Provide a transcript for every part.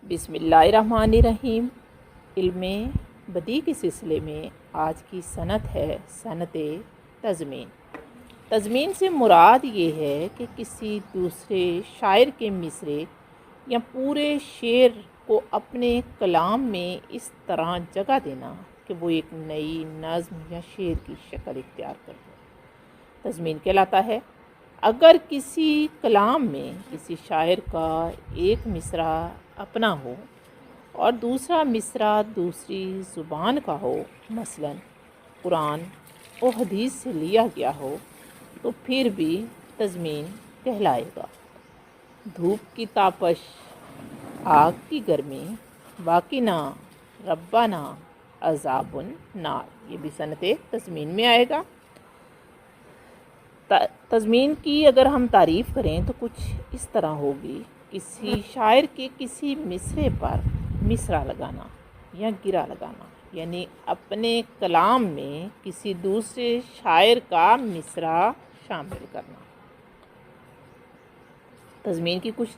बिस्मिल्लाहिर्रहमानिर्रहीम। इल्म बदी के सिलसिले में आज की सनत है सनत तज़मीन। तज़मीन से मुराद ये है कि किसी दूसरे शायर के मिसरे या पूरे शेर को अपने कलाम में इस तरह जगह देना कि वो एक नई नज़्म या शेर की शक्ल इख्तियार कर ले, तज़मीन कहलाता है। अगर किसी कलाम में किसी शायर का एक मिसरा अपना हो और दूसरा मिसरा दूसरी ज़ुबान का हो, मसलन कुरान और हदीस से लिया गया हो, तो फिर भी तज़मीन कहलाएगा। धूप की तापश, आग की गर्मी, बाकिना रब्बाना अज़ाबुन नार, ये भी सनत तज़मीन में आएगा। तज़मीन की अगर हम तारीफ़ करें तो कुछ इस तरह होगी, किसी शायर के किसी मिसरे पर मिसरा लगाना या गिरा लगाना, यानी अपने कलाम में किसी दूसरे शायर का मिसरा शामिल करना। तज़मीन की कुछ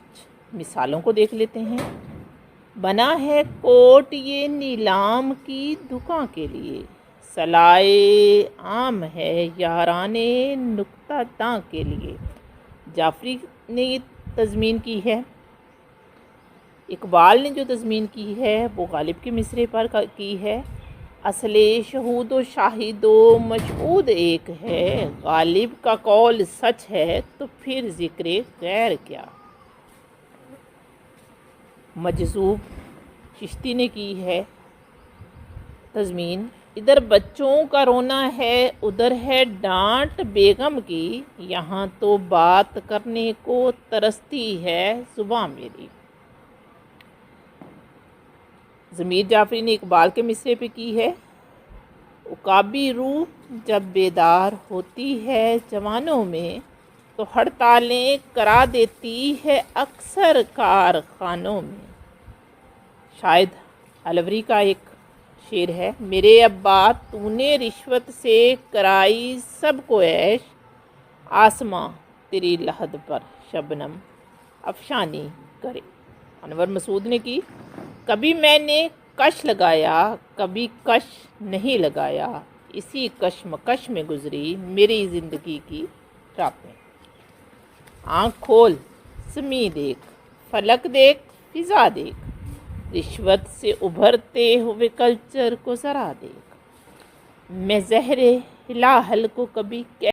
मिसालों को देख लेते हैं। बना है कोट ये नीलाम की दुकान के लिए, सलाए आम है याराने नुक्ता दां के लिए। जाफरी ने ये तज़मीन की है। इकबाल ने जो तज़मीन की है वो गालिब के मिसरे पर की है। असले शहूदो शाहिदो मशहूद एक है, गालिब का कौल सच है तो फिर ज़िक्र गैर क्या। मजज़ूब चिश्ती ने की है तज़मीन। इधर बच्चों का रोना है, उधर है डांट बेगम की, यहाँ तो बात करने को तरसती है ज़ुबान मेरी। ज़मीर जाफरी ने इकबाल के मिसरे पे की है। उकाबी रूह जब बेदार होती है जवानों में, तो हड़तालें करा देती है अक्सर कारखानों में। शायद अलवरी का एक शेर है, मेरे अब्बा तूने रिश्वत से कराई सबको ऐश, आसमां तेरी लहद पर शबनम अफशानी करे। अनवर मसूद ने की, कभी मैंने कश लगाया कभी कश नहीं लगाया, इसी कशमकश में गुजरी मेरी ज़िंदगी की रातें। आँख खोल ज़मीं देख, फलक देख, फ़िज़ा देख, रिश्वत से उभरते हुए कल्चर को ज़रा देख। मैं ज़हरे हिलाहल को कभी